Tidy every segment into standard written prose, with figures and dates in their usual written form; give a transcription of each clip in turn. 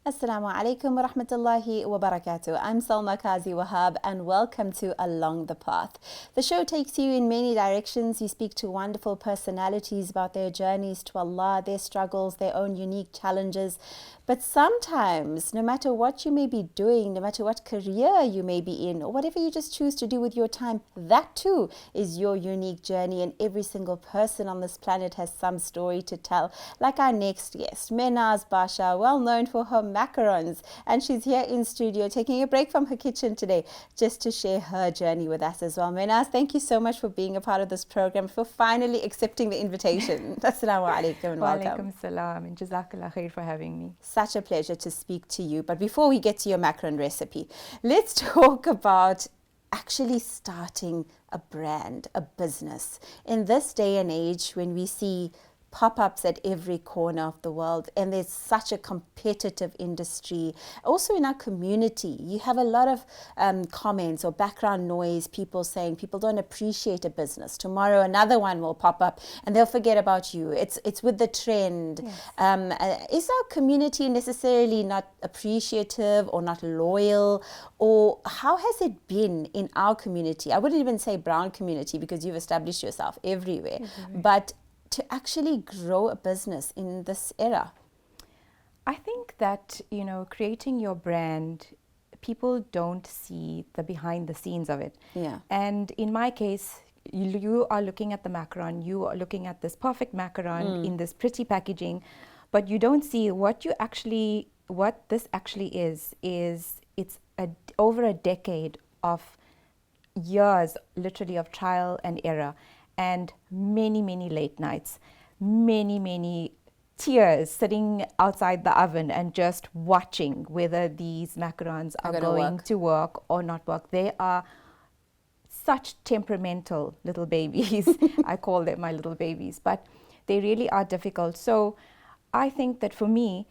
Assalamu alaikum wa rahmatullahi wa barakatuh. I'm Salma Kazi Wahab and welcome to Along the Path. The show takes you in many directions. You speak to wonderful personalities about their journeys to Allah, their struggles, their own unique challenges. But sometimes, no matter what you may be doing, no matter what career you may be in, or whatever you just choose to do with your time, that too is your unique journey. And every single person on this planet has some story to tell. Like our next guest, Mehnaaz Basha, well known for her macarons. And she's here in studio taking a break from her kitchen today just to share her journey with us as well. Mehnaaz, thank you so much for being a part of this program, for finally accepting the invitation. Assalamu alaikum and welcome. Wa alaikum salam and jazakallah khair for having me. Such a pleasure to speak to you. But before we get to your macaron recipe, let's talk about actually starting a brand, a business. In this day and age when we see pop-ups at every corner of the world, and there's such a competitive industry. Also in our community, you have a lot of comments or background noise, people saying people don't appreciate a business. Tomorrow another one will pop up and they'll forget about you. It's with the trend. Yes. Is our community necessarily not appreciative or not loyal? Or how has it been in our community? I wouldn't even say brown community because you've established yourself everywhere. But to actually grow a business in this era? I think that, creating your brand, people don't see the behind the scenes of it. Yeah. And in my case, you are looking at the macaron, you are looking at this perfect macaron in this pretty packaging, but you don't see what this actually is it's over a decade of years, literally, of trial and error. And many, many late nights, many tears sitting outside the oven and just watching whether these macarons are going to work or not work. They are such temperamental little babies. I call them my little babies, but they really are difficult. So I think that for me,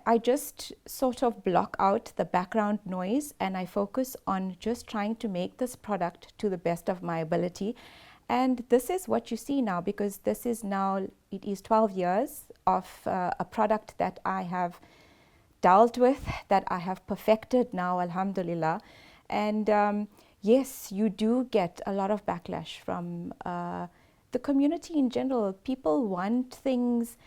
I just sort of block out the background noise and I focus on just trying to make this product to the best of my ability. And this is what you see now, because this is now, it is 12 years of a product that I have dealt with, that I have perfected now, alhamdulillah. And yes, you do get a lot of backlash from the community in general. People want things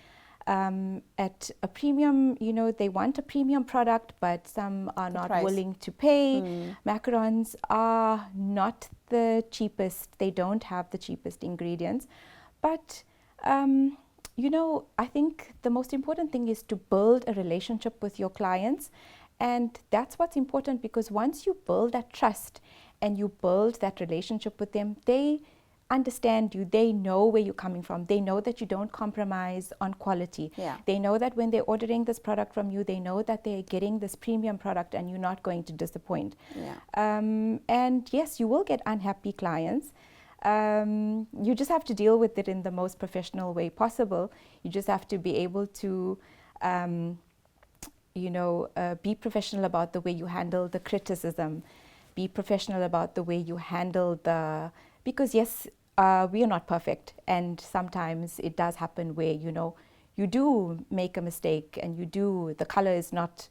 at a premium, they want a premium product, but some are not willing to pay. Macarons are not the cheapest. They don't have the cheapest ingredients. But, I think the most important thing is to build a relationship with your clients. And that's what's important, because once you build that trust and you build that relationship with them, they understand you. They know where you're coming from. They know that you don't compromise on quality. Yeah. They know that when they're ordering this product from you, they know that they're getting this premium product and you're not going to disappoint. Yeah. And yes, you will get unhappy clients. You just have to deal with it in the most professional way possible. You just have to be able to be professional about the way you handle the criticism. Be professional about the way you handle because yes, we are not perfect, and sometimes it does happen where you do make a mistake and the color is not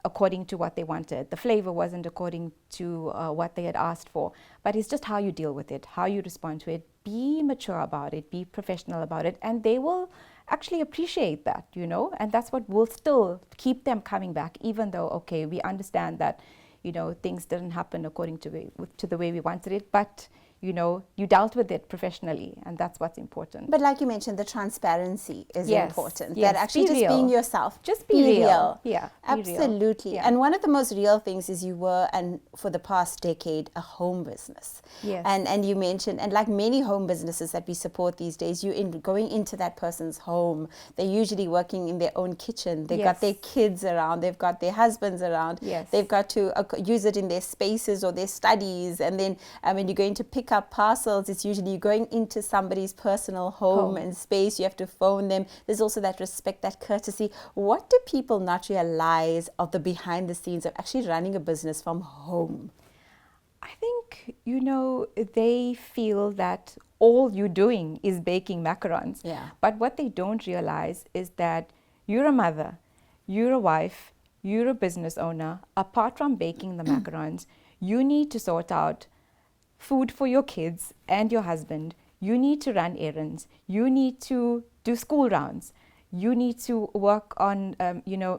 according to what they wanted, the flavor wasn't according to what they had asked for, but it's just how you deal with it, how you respond to it. Be mature about it, be professional about it, and they will actually appreciate that, and that's what will still keep them coming back, even though, okay, we understand that things didn't happen according to the way we wanted it, but you dealt with it professionally, and that's what's important. But like you mentioned, the transparency is important. Yes, that actually just being yourself. Just be real. Yeah, absolutely. Yeah. And one of the most real things is you were, and for the past decade, a home business. Yes. And you mentioned, and like many home businesses that we support these days, going into that person's home. They're usually working in their own kitchen. They've got their kids around. They've got their husbands around. Yes. They've got to use it in their spaces or their studies. And then when you're going to pick up parcels, it's usually going into somebody's personal home and space. You have to phone them. There's also that respect, that courtesy. What do people not realize of the behind the scenes of actually running a business from home? I think, they feel that all you're doing is baking macarons. Yeah. But what they don't realize is that you're a mother, you're a wife, you're a business owner. Apart from baking the macarons, you need to sort out food for your kids and your husband. You need to run errands. You need to do school rounds. You need to work on,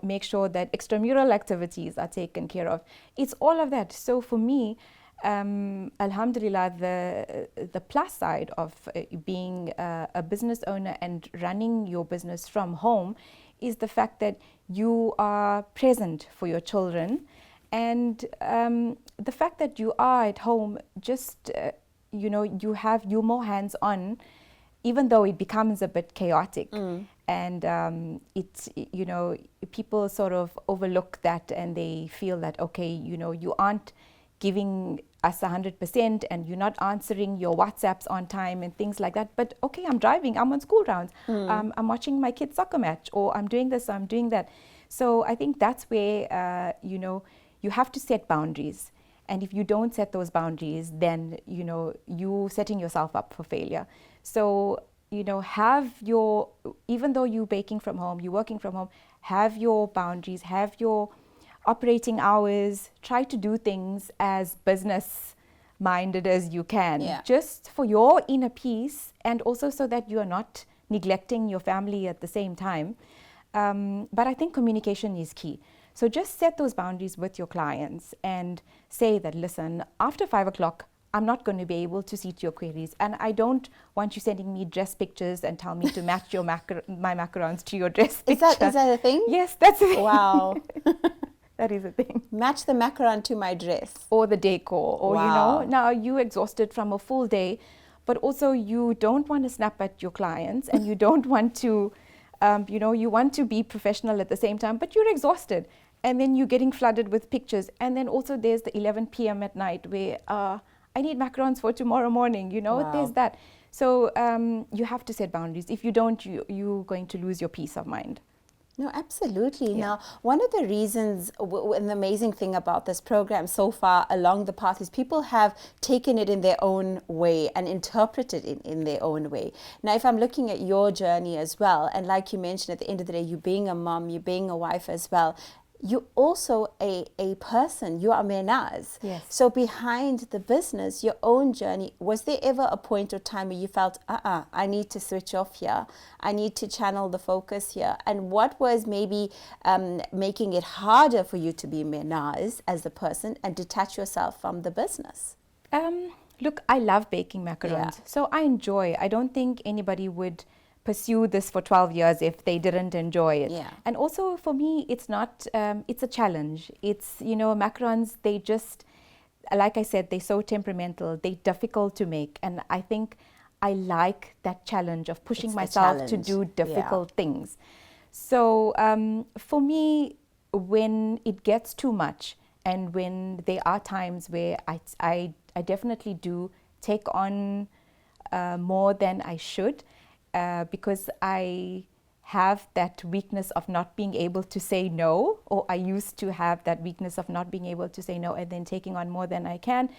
make sure that extramural activities are taken care of. It's all of that. So for me, alhamdulillah, the plus side of being a business owner and running your business from home is the fact that you are present for your children, and the fact that you are at home, just you're more hands on, even though it becomes a bit chaotic. And it's, people sort of overlook that, and they feel that, okay, you aren't giving us 100% and you're not answering your WhatsApps on time and things like that. But okay, I'm driving, I'm on school rounds, I'm watching my kid's soccer match, or I'm doing this, I'm doing that. So I think that's where, you have to set boundaries. And if you don't set those boundaries, then, you're setting yourself up for failure. So, have your, even though you're baking from home, you're working from home, have your boundaries, have your operating hours, try to do things as business minded as you can, just for your inner peace, and also so that you are not neglecting your family at the same time. But I think communication is key. So just set those boundaries with your clients and say that, listen, after 5 o'clock, I'm not going to be able to see to your queries, and I don't want you sending me dress pictures and tell me to match your my macarons to your dress picture. Is that a thing? Yes, that's a thing. Wow. That is a thing. Match the macaron to my dress. Or the decor. Or, wow. Now you're exhausted from a full day, but also you don't want to snap at your clients, and you don't want to, you want to be professional at the same time, but you're exhausted. And then you're getting flooded with pictures. And then also there's the 11 p.m. at night where I need macarons for tomorrow morning, wow. There's that. So you have to set boundaries. If you don't, you're going to lose your peace of mind. No, absolutely. Yeah. Now, one of the reasons, and the amazing thing about this program so far along the path is people have taken it in their own way and interpreted it in their own way. Now, if I'm looking at your journey as well, and like you mentioned, at the end of the day, you being a mom, you being a wife as well, you're also a person. You are Mehnaaz. Yes. So behind the business, your own journey, was there ever a point or time where you felt, I need to switch off here, I need to channel the focus here? And what was maybe making it harder for you to be Mehnaaz as a person and detach yourself from the business? Look, I love baking macarons. So I enjoy. I don't think anybody would pursue this for 12 years if they didn't enjoy it. Yeah. And also for me, it's not, it's a challenge. It's, macarons, they just, like I said, they're so temperamental, they're difficult to make. And I think I like that challenge of pushing myself to do difficult things. So for me, when it gets too much, and when there are times where I definitely do take on more than I should, because I have that weakness of not being able to say no, or I used to have that weakness of not being able to say no and then taking on more than I can,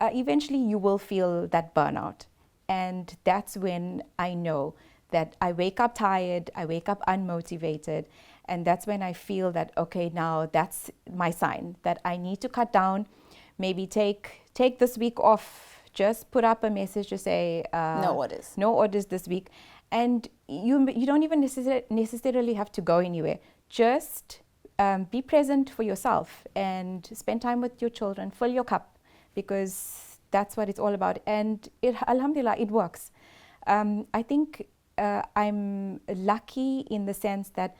eventually you will feel that burnout. And that's when I know that I wake up tired, I wake up unmotivated, and that's when I feel that, okay, now that's my sign that I need to cut down, maybe take this week off, just put up a message to say no orders this week. And you don't even necessarily have to go anywhere. Just be present for yourself and spend time with your children. Fill your cup, because that's what it's all about. And alhamdulillah, it works. I think I'm lucky in the sense that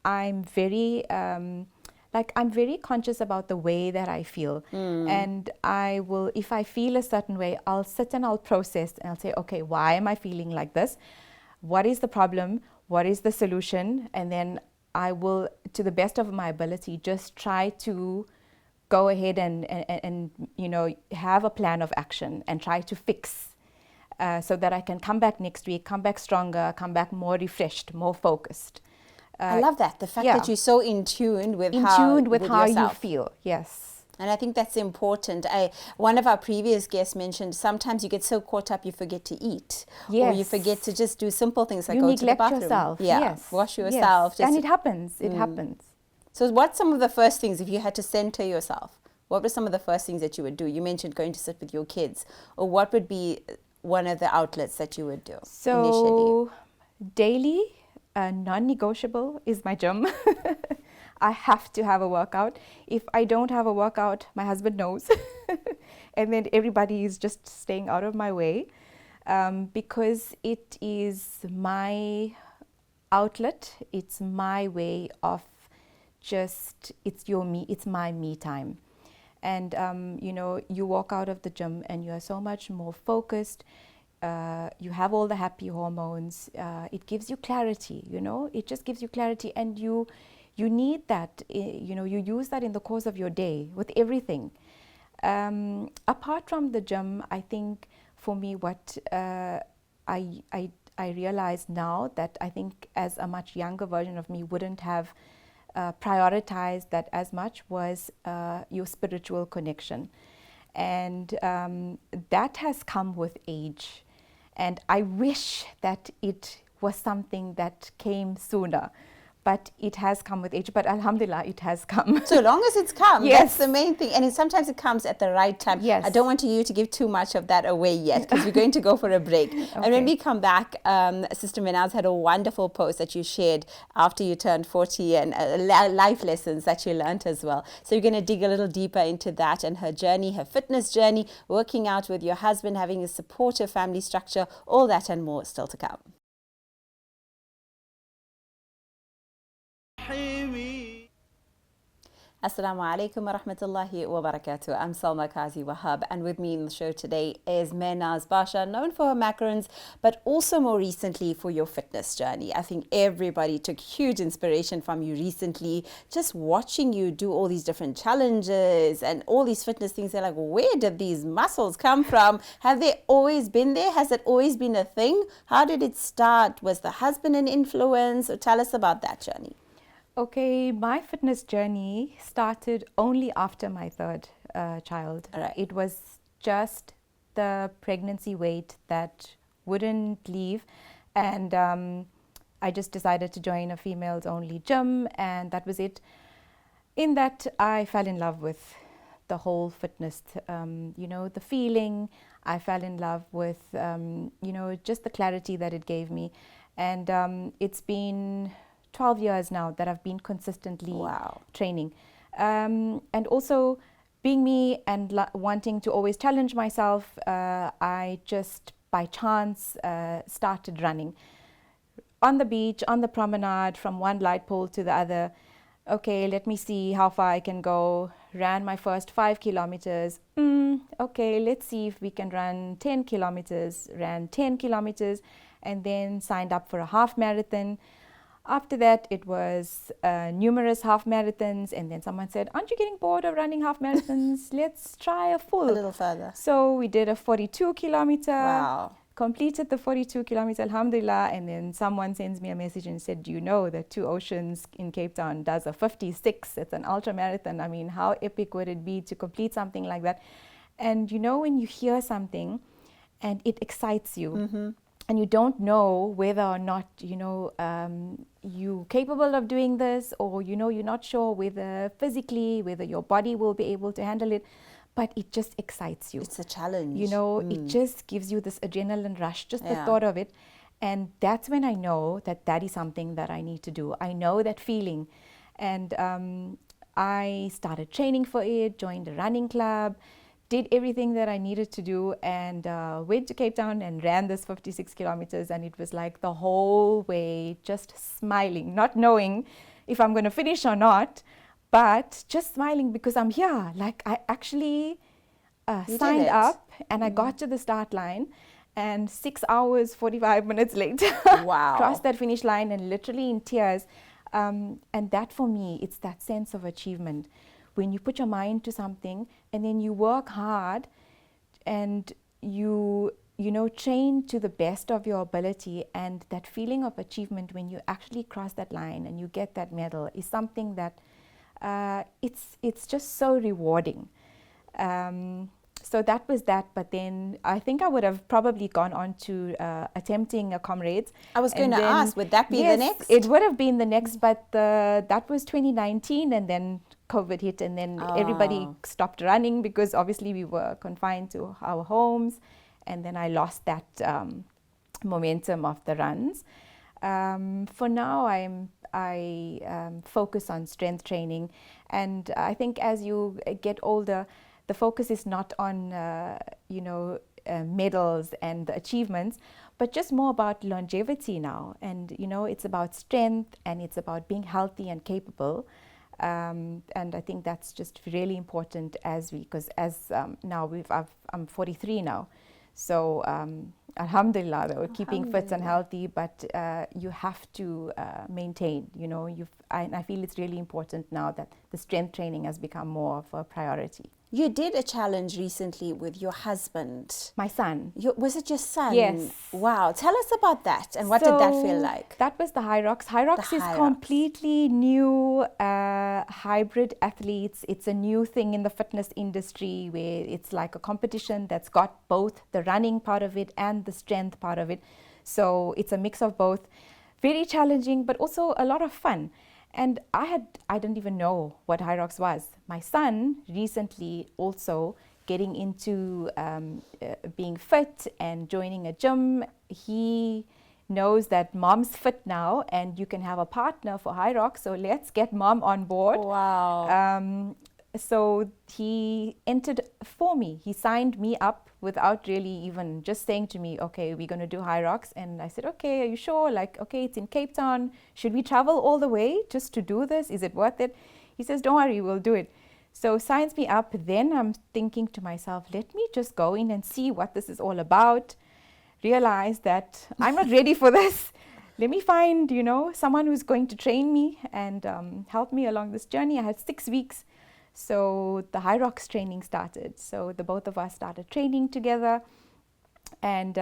I'm very I'm very conscious about the way that I feel. And I will, if I feel a certain way, I'll sit and I'll process and I'll say, okay, why am I feeling like this? What is the problem? What is the solution? And then I will, to the best of my ability, just try to go ahead and have a plan of action and try to fix, so that I can come back next week, come back stronger, come back more refreshed, more focused. I love that. The fact that you're so in tune with how yourself. you feel. Yes. And I think that's important. One of our previous guests mentioned sometimes you get so caught up you forget to eat. Yes. Or you forget to just do simple things like you go to the bathroom. Yourself. Yeah. Yes. Wash yourself. Yes. And it happens. It happens. So what's some of the first things, if you had to center yourself, what were some of the first things that you would do? You mentioned going to sit with your kids, or what would be one of the outlets that you would do initially? So daily, non-negotiable is my gym. I have to have a workout. If I don't have a workout, my husband knows. And then everybody is just staying out of my way, because it is my outlet. It's my way of it's my me time. And you walk out of the gym and you are so much more focused. You have all the happy hormones. It gives you clarity, it just gives you clarity, and you need that. You use that in the course of your day with everything. Apart from the gym, I think for me, what I realize now that I think as a much younger version of me wouldn't have prioritized that as much was your spiritual connection. And that has come with age. And I wish that it was something that came sooner. But it has come with age. But alhamdulillah, it has come. So long as it's come, Yes. that's the main thing. And sometimes it comes at the right time. Yes. I don't want you to give too much of that away yet, because we're going to go for a break. And when we come back, Sister Mehnaaz had a wonderful post that you shared after you turned 40, and life lessons that you learned as well. So you're going to dig a little deeper into that and her journey, her fitness journey, working out with your husband, having a supportive family structure, all that and more still to come. Assalamu alaikum wa rahmatullahi wa barakatuh. I'm Salma Kazi Wahab, and with me in the show today is Mehnaaz Basha, known for her macarons, but also more recently for your fitness journey. I think everybody took huge inspiration from you recently, just watching you do all these different challenges and all these fitness things. They're like, where did these muscles come from? Have they always been there? Has it always been a thing? How did it start? Was the husband an influence? So tell us about that journey. Okay, my fitness journey started only after my third child. Right. It was just the pregnancy weight that wouldn't leave, and I just decided to join a females only gym, and that was it. In that, I fell in love with the whole fitness, the feeling. I fell in love with, just the clarity that it gave me. And it's been 12 years now that I've been consistently training. And also being me and wanting to always challenge myself, I just by chance started running. On the beach, on the promenade, from one light pole to the other. Okay, let me see how far I can go. Ran my first 5 kilometers. Okay, let's see if we can run 10 kilometers. Ran 10 kilometers and then signed up for a half marathon. After that, it was numerous half marathons, and then someone said, aren't you getting bored of running half marathons? Let's try a full. A little further. So we did a 42 kilometer. Wow. Completed the 42 kilometer, alhamdulillah, and then someone sends me a message and said, do you know that Two Oceans in Cape Town does a 56? It's an ultra marathon. I mean, how epic would it be to complete something like that? And when you hear something and it excites you, and you don't know whether or not, you're capable of doing this, or, you're not sure whether physically, whether your body will be able to handle it, but it just excites you. It's a challenge. It just gives you this adrenaline rush, just the thought of it. And that's when I know that that is something that I need to do. I know that feeling. And I started training for it, joined a running club, did everything that I needed to do, and went to Cape Town and ran this 56 kilometers. And it was like the whole way just smiling, not knowing if I'm going to finish or not, but just smiling because I'm here. Like I actually signed up and I got to the start line, and 6 hours, 45 minutes later, crossed that finish line and literally in tears. And that for me, it's that sense of achievement. When you put your mind to something and then you work hard and you train to the best of your ability, and that feeling of achievement when you actually cross that line and you get that medal is something that it's just so rewarding. So that was that, but then I think I would have probably gone on to attempting a comrades. I was going to ask, would that be yes, the next? It would have been the next, but that was 2019, and then COVID hit, and then everybody stopped running because obviously we were confined to our homes, and then I lost that momentum of the runs. For now, I focus on strength training, and I think as you get older, the focus is not on medals and the achievements, but just more about longevity now. And it's about strength, and it's about being healthy and capable. And I think that's just really important because now I'm 43 now, so alhamdulillah, though, keeping fit and healthy, but you have to maintain. I feel it's really important now that the strength training has become more of a priority. You did a challenge recently with your husband. My son. Was it your son? Yes. Wow. Tell us about that, and what did that feel like? That was the High Rocks. High Rocks is completely new hybrid athletes. It's a new thing in the fitness industry where it's like a competition that's got both the running part of it and the strength part of it. So it's a mix of both. Very challenging, but also a lot of fun. And I didn't even know what High Rocks was. My son recently also getting into being fit and joining a gym. He knows that mom's fit now and you can have a partner for High Rocks, so let's get mom on board. Wow. So he entered for me. He signed me up without really even just saying to me, okay, we're going to do High Rocks. And I said, okay, are you sure? Like, okay, it's in Cape Town. Should we travel all the way just to do this? Is it worth it? He says, don't worry, we'll do it. So signs me up. Then I'm thinking to myself, let me just go in and see what this is all about. Realize that I'm not ready for this. Let me find, someone who's going to train me and help me along this journey. I had 6 weeks. So the High Rocks training started. So the both of us started training together, and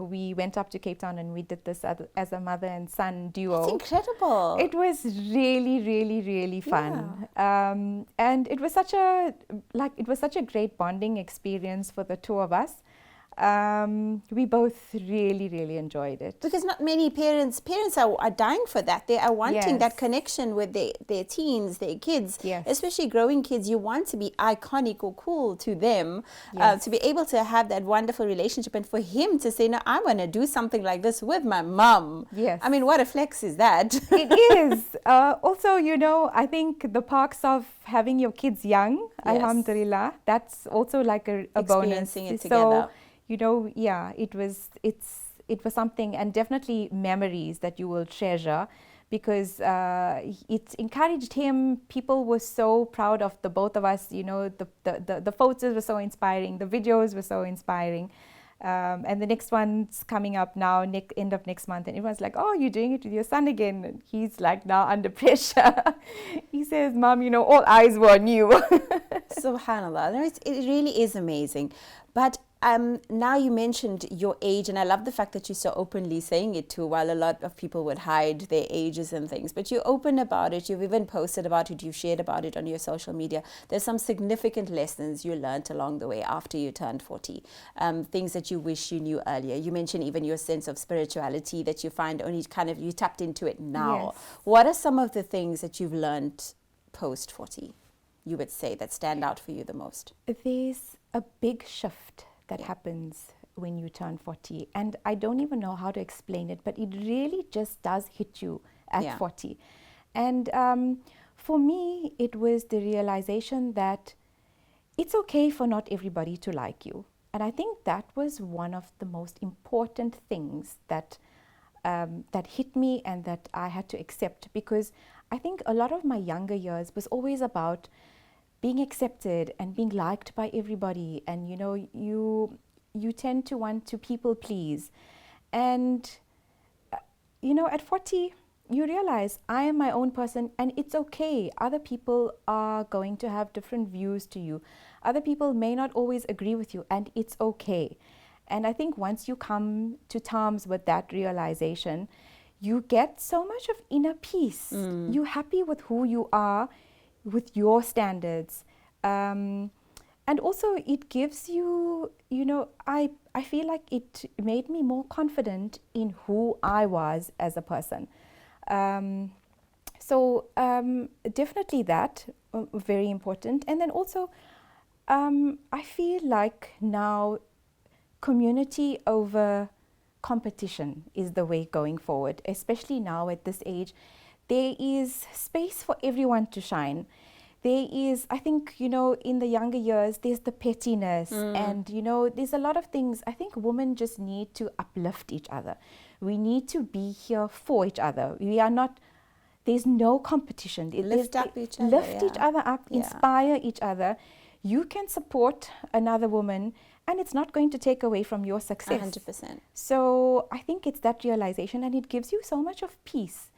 we went up to Cape Town and we did this as a mother and son duo. That's incredible. It was really, really, really fun. Yeah. And it was such a great bonding experience for the two of us. We both really, really enjoyed it. Because not many parents are dying for that. They are wanting that connection with their teens, their kids, especially growing kids. You want to be iconic or cool to them, to be able to have that wonderful relationship. And for him to say, no, I want to do something like this with my mom. Yes. I mean, what a flex is that? It is. Also, I think the perks of having your kids young, alhamdulillah, that's also like a bonus. Experiencing it together. It was something, and definitely memories that you will treasure, because it encouraged him. People were so proud of the both of us. The photos were so inspiring. The videos were so inspiring. And the next one's coming up now, end of next month, and everyone's like, oh, you're doing it with your son again. And he's like now under pressure. He says, Mom, all eyes were on you. Subhanallah. No, it really is amazing. But now you mentioned your age, and I love the fact that you're so openly saying it too, while a lot of people would hide their ages and things. But you're open about it. You've even posted about it. You've shared about it on your social media. There's some significant lessons you learned along the way after you turned 40. Things that you wish you knew earlier. You mentioned even your sense of spirituality that you find only you tapped into it now. Yes. What are some of the things that you've learned post 40, you would say, that stand out for you the most? There's a big shift that happens when you turn 40, and I don't even know how to explain it, but it really just does hit you at 40. And for me, it was the realization that it's okay for not everybody to like you. And I think that was one of the most important things that hit me and that I had to accept, because I think a lot of my younger years was always about being accepted and being liked by everybody, and you tend to want to people please, and at 40 you realize I am my own person, and it's okay. Other people are going to have different views to you. Other people may not always agree with you, and it's okay. And I think once you come to terms with that realization, you get so much of inner peace. You're happy with who you are, with your standards, and and also it gives you, I feel like it made me more confident in who I was as a person. Definitely that, very important. And then also, I feel like now community over competition is the way going forward, especially now at this age. There is space for everyone to shine. There is, I think, in the younger years, there's the pettiness and, there's a lot of things. I think women just need to uplift each other. We need to be here for each other. We are not, there's no competition. Lift up each other. Lift each other up, inspire each other. You can support another woman and it's not going to take away from your success. 100%. So I think it's that realization, and it gives you so much of peace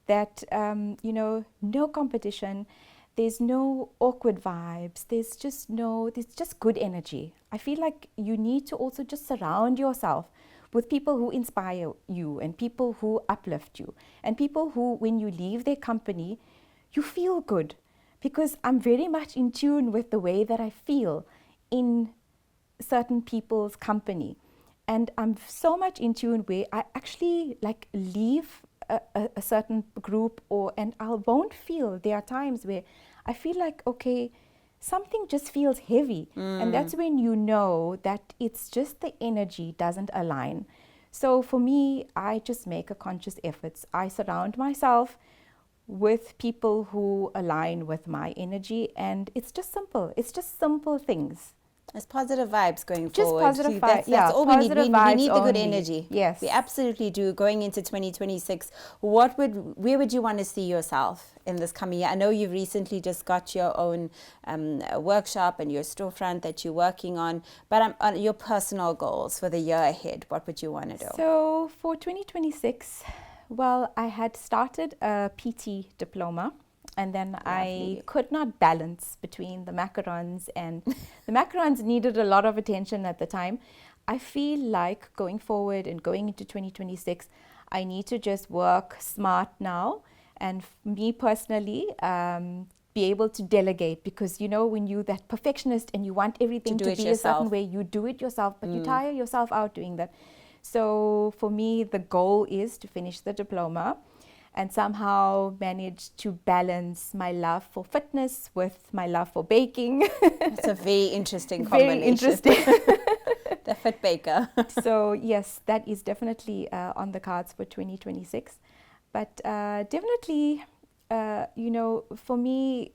that, no competition. There's no awkward vibes. There's just good energy. I feel like you need to also just surround yourself with people who inspire you and people who uplift you and people who, when you leave their company, you feel good. Because I'm very much in tune with the way that I feel in certain people's company. And I'm so much in tune where I actually leave a certain group and I won't feel, there are times where I feel like, okay, something just feels heavy. And that's when you know that it's just the energy doesn't align. So for me, I just make a conscious effort. I surround myself with people who align with my energy, and it's just simple. It's just simple things. It's positive vibes going just forward. Positive That's all we need. We need the good energy. Yes. We absolutely do. Going into 2026, where would you want to see yourself in this coming year? I know you've recently just got your own workshop and your storefront that you're working on, but on your personal goals for the year ahead, what would you want to do? So for 2026, well, I had started a PT diploma. And then I could not balance between the macarons, and the macarons needed a lot of attention at the time. I feel like going forward and going into 2026, I need to just work smart now. And me personally, be able to delegate, because when you're that perfectionist and you want everything to be a certain way, you do it yourself, but you tire yourself out doing that. So for me, the goal is to finish the diploma and somehow manage to balance my love for fitness with my love for baking. It's a very interesting combination. Very interesting. The fit baker. So yes, that is definitely on the cards for 2026. But definitely, for me,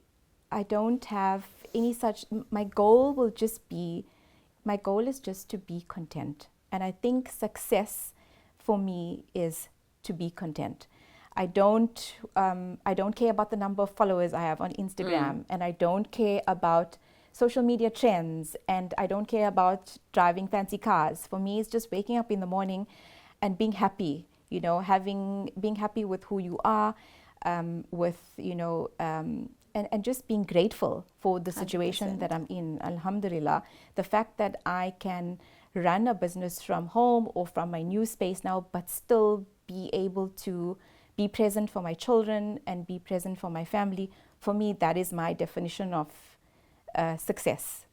I don't have any such, my goal is just to be content. And I think success for me is to be content. I don't care about the number of followers I have on Instagram, and I don't care about social media trends, and I don't care about driving fancy cars. For me, it's just waking up in the morning and being happy, being happy with who you are, and just being grateful for the situation 100%. That I'm in. Alhamdulillah, the fact that I can run a business from home or from my new space now, but still be able to be present for my children and be present for my family. For me, that is my definition of success.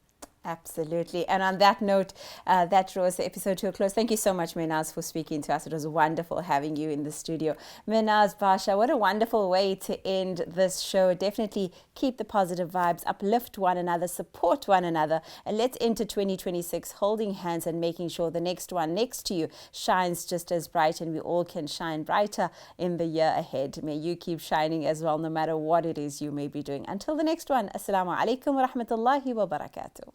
Absolutely. And on that note, that draws the episode to a close. Thank you so much, Mehnaaz, for speaking to us. It was wonderful having you in the studio. Mehnaaz, Basha, what a wonderful way to end this show. Definitely keep the positive vibes, uplift one another, support one another, and let's enter 2026 holding hands and making sure the next one next to you shines just as bright, and we all can shine brighter in the year ahead. May you keep shining as well, no matter what it is you may be doing. Until the next one, Assalamu alaikum wa rahmatullahi wa barakatuh.